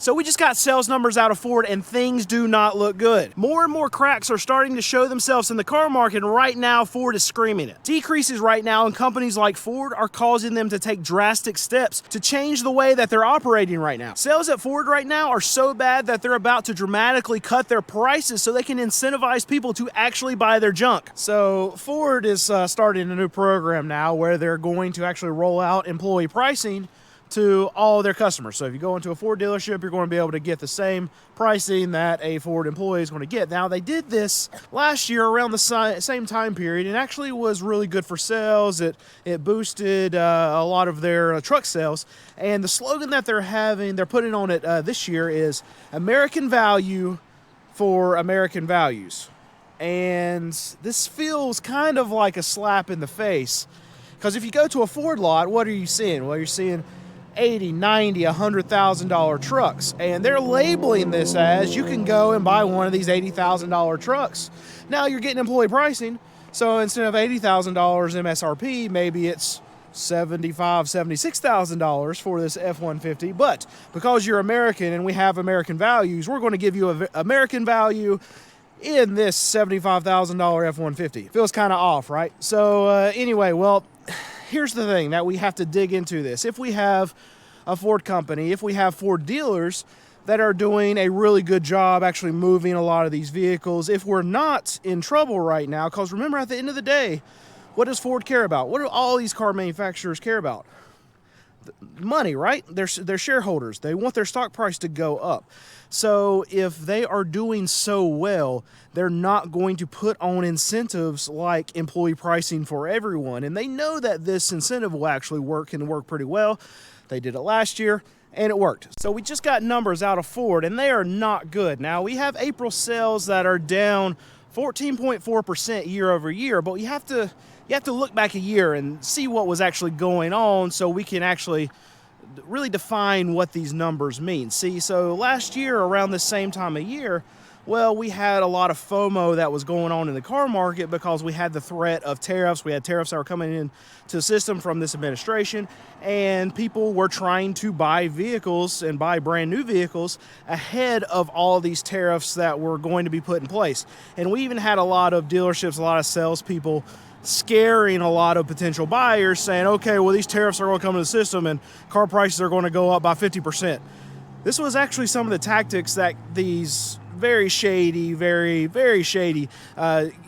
So we just got sales numbers out of Ford and things do not look good. More and more cracks are starting to show themselves in the car market, and right now Ford is screaming it. Decreases right now in companies like Ford are causing them to take drastic steps to change the way that they're operating right now. Sales at Ford right now are so bad that they're about to dramatically cut their prices so they can incentivize people to actually buy their junk. So Ford is starting a new program now where they're going to actually roll out employee pricing to all their customers. So if you go into a Ford dealership, you're going to be able to get the same pricing that a Ford employee is going to get. Now, they did this last year around the same time period, and actually was really good for sales. It boosted a lot of their truck sales. And the slogan that they're putting on it this year is American value for American values. And this feels kind of like a slap in the face, because if you go to a Ford lot, what are you seeing? Well, you're seeing $80,000, $90,000, $100,000 trucks, and they're labeling this as you can go and buy one of these $80,000 trucks. Now you're getting employee pricing, so instead of $80,000 MSRP, maybe it's $75,000, $76,000 for this F-150. But because you're American and we have American values, we're going to give you an American value in this $75,000 F-150. Feels kind of off, right? So anyway, well, here's the thing that we have to dig into this. If we have a Ford company, if we have Ford dealers that are doing a really good job actually moving a lot of these vehicles, if we're not in trouble right now, because remember, at the end of the day, what does Ford care about? What do all these car manufacturers care about? Money, right? They're shareholders. They want their stock price to go up. So if they are doing so well, they're not going to put on incentives like employee pricing for everyone. And they know that this incentive will actually work and work pretty well. They did it last year and it worked. So we just got numbers out of Ford and they are not good. Now we have April sales that are down 14.4% year over year, but you have to look back a year and see what was actually going on so we can actually really define what these numbers mean. See, so last year around the same time of year, well, we had a lot of FOMO that was going on in the car market because we had the threat of tariffs. We had tariffs that were coming into the system from this administration, and people were trying to buy vehicles and buy brand new vehicles ahead of all these tariffs that were going to be put in place. And we even had a lot of dealerships, a lot of salespeople scaring a lot of potential buyers, saying, okay, well, these tariffs are going to come to the system and car prices are going to go up by 50%. This was actually some of the tactics that these very shady, very, very shady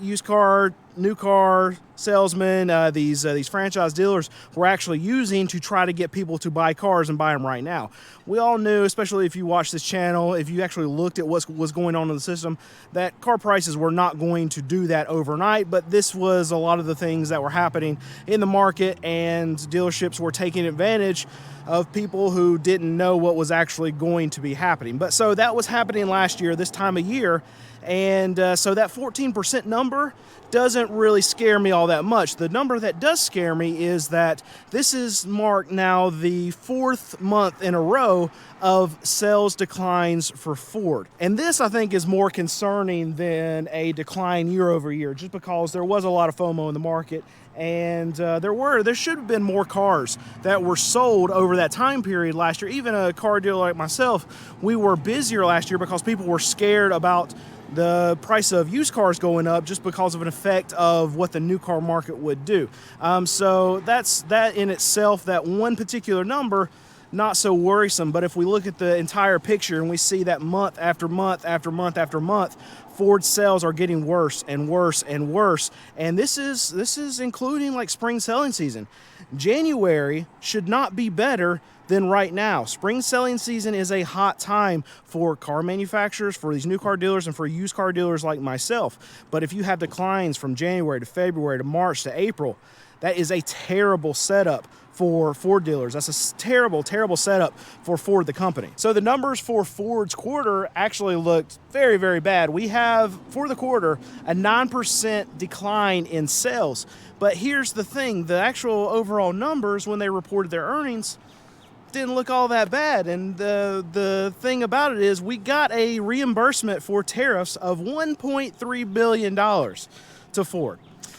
used car, new car salesmen, these franchise dealers were actually using to try to get people to buy cars and buy them right now. We all knew, especially if you watch this channel, if you actually looked at what was going on in the system, that car prices were not going to do that overnight, but this was a lot of the things that were happening in the market, and dealerships were taking advantage of people who didn't know what was actually going to be happening. But so that was happening last year, this time of year, and so that 14% number doesn't really scare me all that much. The number that does scare me is that this is marked now the fourth month in a row of sales declines for Ford. And this, I think, is more concerning than a decline year over year, just because there was a lot of FOMO in the market, and there should have been more cars that were sold over that time period last year. Even a car dealer like myself, we were busier last year because people were scared about the price of used cars going up just because of an effect of what the new car market would do. So that's that in itself, that one particular number, not so worrisome. But if we look at the entire picture and we see that month after month after month after month, Ford sales are getting worse and worse and worse. And this is including like spring selling season. January should not be better than right now. Spring selling season is a hot time for car manufacturers, for these new car dealers, and for used car dealers like myself. But if you have declines from January to February to March to April, that is a terrible setup for Ford dealers. That's a terrible, terrible setup for Ford, the company. So the numbers for Ford's quarter actually looked very, very bad. We have, for the quarter, a 9% decline in sales. But here's the thing, the actual overall numbers, when they reported their earnings, didn't look all that bad. And the thing about it is we got a reimbursement for tariffs of $1.3 billion to Ford.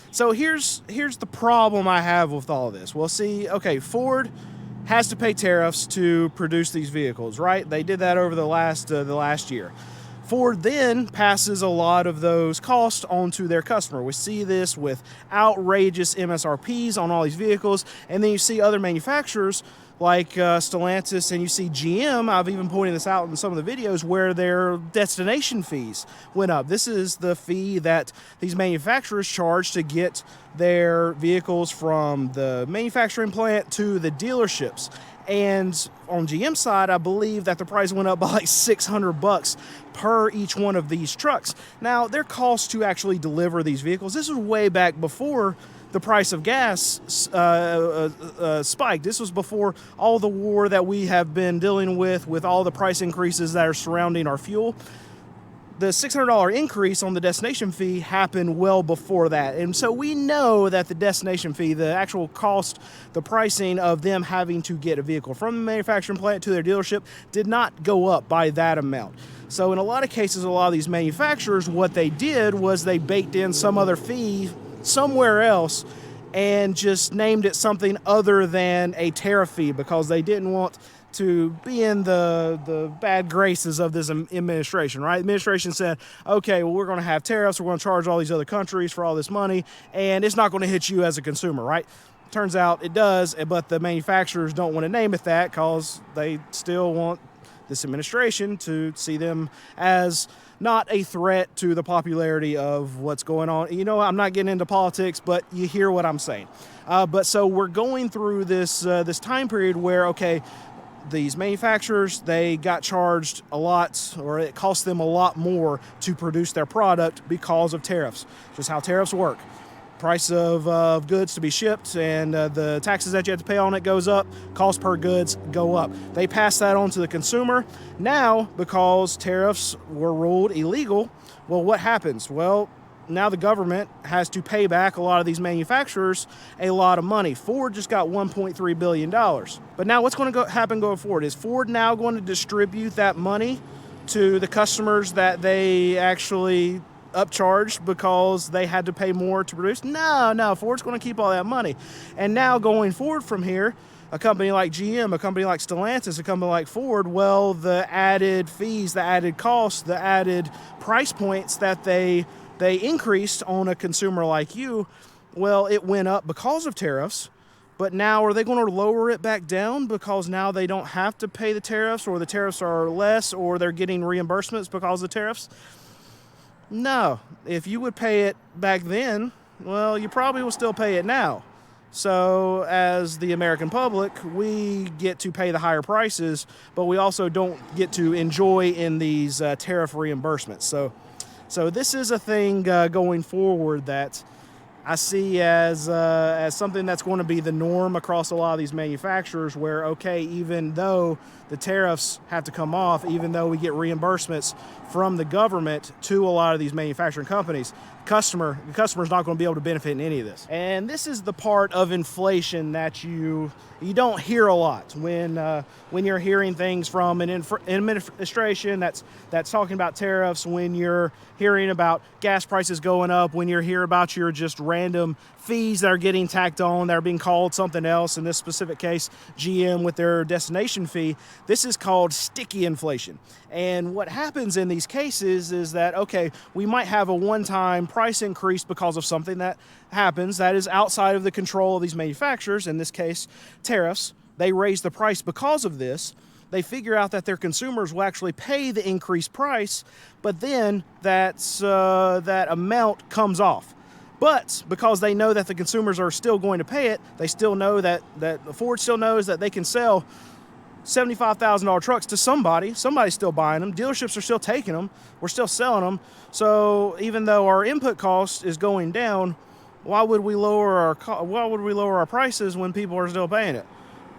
So here's the problem I have with all of this. Well, see, okay, Ford has to pay tariffs to produce these vehicles, right? They did that over the last year. Ford then passes a lot of those costs on to their customer. We see this with outrageous MSRPs on all these vehicles, and then you see other manufacturers like Stellantis, and you see GM. I've even pointed this out in some of the videos where their destination fees went up. This is the fee that these manufacturers charge to get their vehicles from the manufacturing plant to the dealerships. And on GM side, I believe that the price went up by like $600 per each one of these trucks. Now, their cost to actually deliver these vehicles, this was way back before the price of gas spiked. This was before all the war that we have been dealing with all the price increases that are surrounding our fuel. The $600 increase on the destination fee happened well before that. And so we know that the destination fee, the actual cost, the pricing of them having to get a vehicle from the manufacturing plant to their dealership did not go up by that amount. So in a lot of cases, a lot of these manufacturers, what they did was they baked in some other fee somewhere else and just named it something other than a tariff fee because they didn't want to be in the bad graces of this administration, right? The administration said, okay, well, we're going to have tariffs. We're going to charge all these other countries for all this money, and it's not going to hit you as a consumer, right? Turns out it does, but the manufacturers don't want to name it that because they still want this administration to see them as not a threat to the popularity of what's going on. You know, I'm not getting into politics, but you hear what I'm saying. But so we're going through this time period where, okay, these manufacturers, they got charged a lot, or it cost them a lot more to produce their product because of tariffs. Just how tariffs work. Price of goods to be shipped and the taxes that you have to pay on it goes up, cost per goods go up. They pass that on to the consumer. Now, because tariffs were ruled illegal, well, what happens? Well, now the government has to pay back a lot of these manufacturers a lot of money. Ford just got $1.3 billion. But now what's going to happen going forward? Is Ford now going to distribute that money to the customers that they actually upcharged because they had to pay more to produce? No, Ford's going to keep all that money. And now going forward from here, a company like GM, a company like Stellantis, a company like Ford, well, the added fees, the added costs, the added price points that they increased on a consumer like you, well, it went up because of tariffs. But now are they going to lower it back down because now they don't have to pay the tariffs, or the tariffs are less, or they're getting reimbursements because of tariffs? No. If you would pay it back then, well, you probably will still pay it now. So as the American public, we get to pay the higher prices, but we also don't get to enjoy in these tariff reimbursements. So this is a thing going forward that I see as something that's going to be the norm across a lot of these manufacturers where, okay, even though the tariffs have to come off, even though we get reimbursements from the government to a lot of these manufacturing companies, the customer's not going to be able to benefit in any of this. And this is the part of inflation that you don't hear a lot when you're hearing things from an administration that's talking about tariffs, when you're hearing about gas prices going up, when you're hearing about your just random fees that are getting tacked on that are being called something else. In this specific case, GM with their destination fee. This is called sticky inflation. And what happens in these cases is that, okay, we might have a one-time price increase because of something that happens that is outside of the control of these manufacturers, in this case, tariffs. They raise the price because of this. They figure out that their consumers will actually pay the increased price, but then that amount comes off. But because they know that the consumers are still going to pay it, they still know that Ford still knows that they can sell $75,000 trucks to somebody. Somebody's still buying them. Dealerships are still taking them. We're still selling them. So even though our input cost is going down, why would we lower our prices when people are still paying it?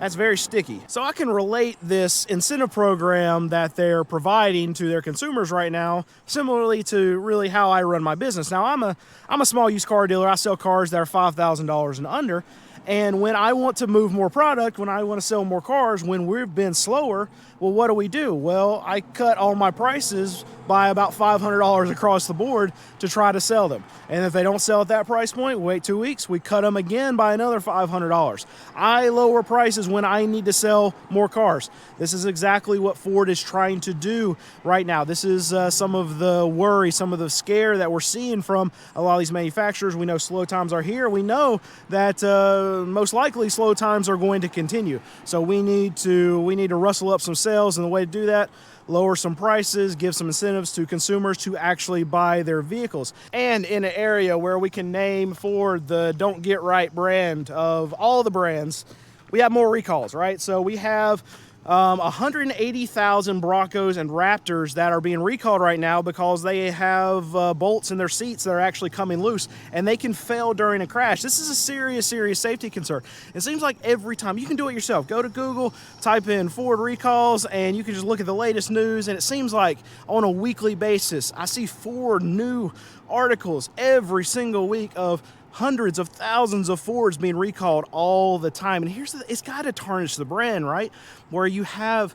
That's very sticky. So I can relate this incentive program that they're providing to their consumers right now similarly to really how I run my business. Now, I'm a small used car dealer. I sell cars that are $5,000 and under. And when I want to move more product, when I want to sell more cars, when we've been slower, well, what do? Well, I cut all my prices by about $500 across the board to try to sell them. And if they don't sell at that price point, we wait 2 weeks, we cut them again by another $500. I lower prices when I need to sell more cars. This is exactly what Ford is trying to do right now. This is some of the worry, some of the scare that we're seeing from a lot of these manufacturers. We know slow times are here. We know that most likely slow times are going to continue. So we need to rustle up some sales, and the way to do that, lower some prices, give some incentives to consumers to actually buy their vehicles. And in an area where we can name Ford the don't get right brand of all the brands, we have more recalls, right? So we have 180,000 Broncos and Raptors that are being recalled right now because they have bolts in their seats that are actually coming loose, and they can fail during a crash. This is a serious safety concern. It seems like every time, you can do it yourself. Go to Google, type in Ford recalls, and you can just look at the latest news, and it seems like on a weekly basis, I see 4 new articles every single week of hundreds of thousands of Fords being recalled all the time. And it's got to tarnish the brand, right? Where you have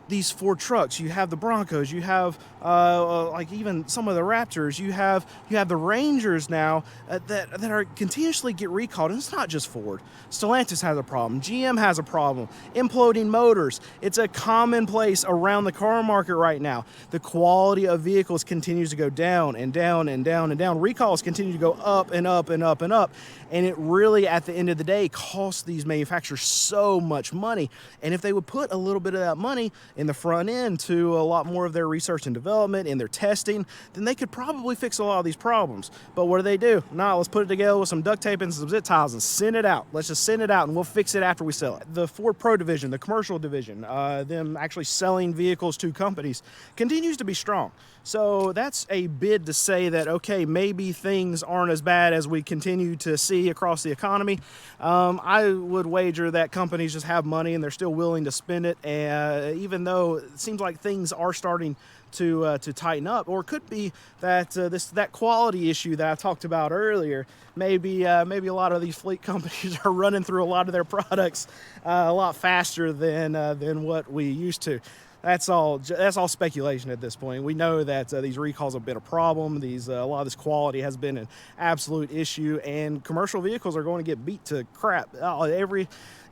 these Ford trucks, you have the Broncos, you have like even some of the Raptors, you have the Rangers now that are continuously get recalled. And it's not just Ford. Stellantis has a problem. GM has a problem. Imploding motors. It's a commonplace around the car market right now. The quality of vehicles continues to go down and down and down and down. Recalls continue to go up and up and up and up. And it really, at the end of the day, costs these manufacturers so much money. And if they would put a little bit of that money in the front end to a lot more of their research and development, in their testing, then they could probably fix a lot of these problems. But what do? No, let's put it together with some duct tape and some zip ties and send it out. Let's just send it out and we'll fix it after we sell it. The Ford Pro division, the commercial division, them actually selling vehicles to companies, continues to be strong. So that's a bid to say that, okay, maybe things aren't as bad as we continue to see across the economy. I would wager that companies just have money and they're still willing to spend it, even though it seems like things are starting to tighten up. Or it could be that that quality issue that I talked about earlier, maybe a lot of these fleet companies are running through a lot of their products a lot faster than what we used to. That's all speculation at this point. We know that these recalls have been a problem. A lot of this quality has been an absolute issue, and commercial vehicles are going to get beat to crap.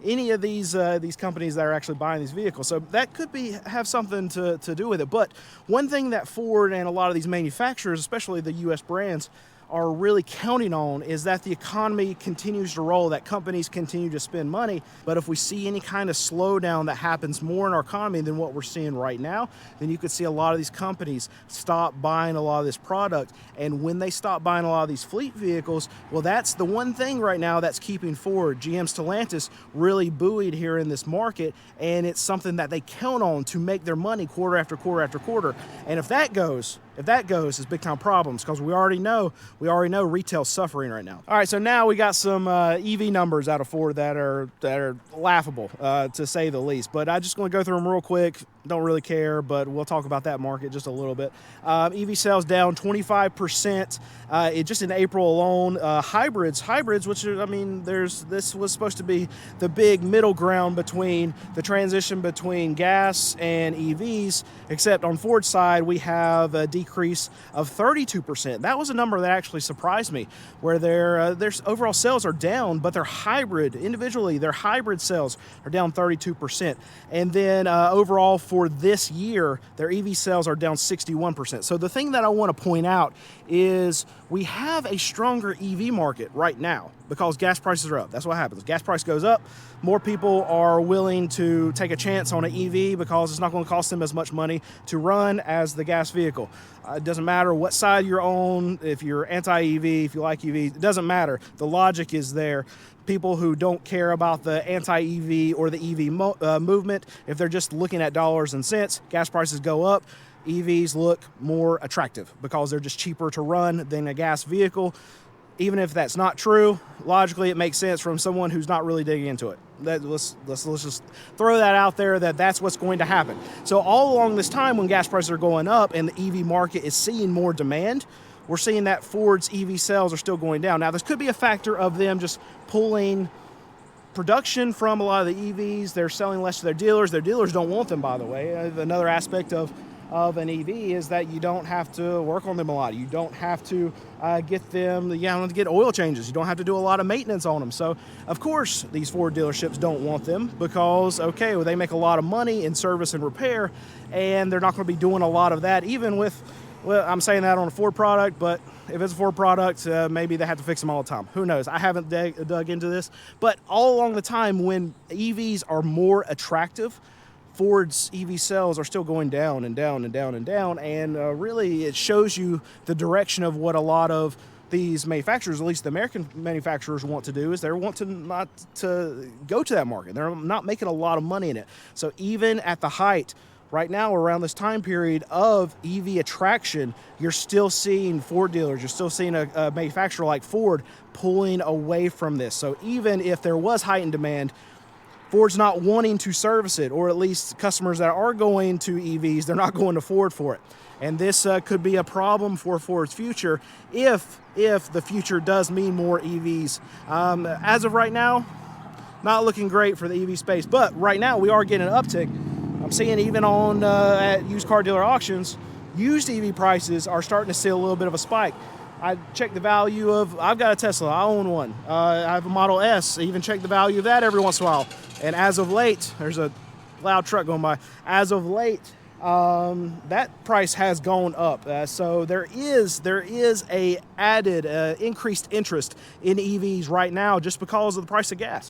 Any of these companies that are actually buying these vehicles. So that could have something to do with it. But one thing that Ford and a lot of these manufacturers, especially the U.S. brands, are really counting on is that the economy continues to roll, that companies continue to spend money. But if we see any kind of slowdown that happens more in our economy than what we're seeing right now, then you could see a lot of these companies stop buying a lot of this product. And when they stop buying a lot of these fleet vehicles, well, that's the one thing right now that's keeping Ford, GM, Stellantis really buoyed here in this market. And it's something that they count on to make their money quarter after quarter after quarter. And if that goes, it's big time problems, because we already know retail's suffering right now. All right, so now we got some EV numbers out of Ford that are laughable, to say the least. But I'm just going to go through them real quick. Don't really care, but we'll talk about that market just a little bit. EV sales down 25%. Just in April alone. Hybrids, which are, this was supposed to be the big middle ground between the transition between gas and EVs, except on Ford's side, we have a decrease of 32%. That was a number that actually surprised me, where their overall sales are down, but their hybrid sales are down 32%. And then overall for this year, their EV sales are down 61%. So the thing that I want to point out is we have a stronger EV market right now because gas prices are up. That's what happens. Gas price goes up, more people are willing to take a chance on an EV because it's not going to cost them as much money to run as the gas vehicle. It doesn't matter what side you're on, if you're anti-EV, if you like EV, it doesn't matter. The logic is there. People who don't care about the anti-EV or the EV movement, if they're just looking at dollars and cents, gas prices go up. EVs look more attractive because they're just cheaper to run than a gas vehicle. Even if that's not true, logically it makes sense from someone who's not really digging into it. Let's just throw that out there, that's what's going to happen. So all along this time when gas prices are going up and the EV market is seeing more demand, we're seeing that Ford's EV sales are still going down. Now, this could be a factor of them just pulling production from a lot of the EVs. They're selling less to their dealers. Their dealers don't want them, by the way. Another aspect of of an EV is that you don't have to work on them a lot. You don't have to get them, to get oil changes. You don't have to do a lot of maintenance on them. So, of course, these Ford dealerships don't want them because, okay, well, they make a lot of money in service and repair, and they're not going to be doing a lot of that, even with, well, I'm saying that on a Ford product, but if it's a Ford product, maybe they have to fix them all the time. Who knows? I haven't dug into this. But all along the time when EVs are more attractive, Ford's EV sales are still going down and down and down and down, and really it shows you the direction of what a lot of these manufacturers, at least the American manufacturers, want to do. Is they want to not to go to that market. They're not making a lot of money in it. So even at the height right now, around this time period of EV attraction, you're still seeing Ford dealers, you're still seeing a manufacturer like Ford pulling away from this. So even if there was heightened demand, Ford's not wanting to service it, or at least customers that are going to EVs, they're not going to Ford for it. And this could be a problem for Ford's future if the future does mean more EVs. As of right now, not looking great for the EV space, but right now we are getting an uptick. I'm seeing even on at used car dealer auctions, used EV prices are starting to see a little bit of a spike. I checked the value of, I've got a Tesla, I own one. I have a Model S, I even check the value of that every once in a while. And as of late, there's a loud truck going by. As of late, that price has gone up. So there is a added increased interest in EVs right now just because of the price of gas.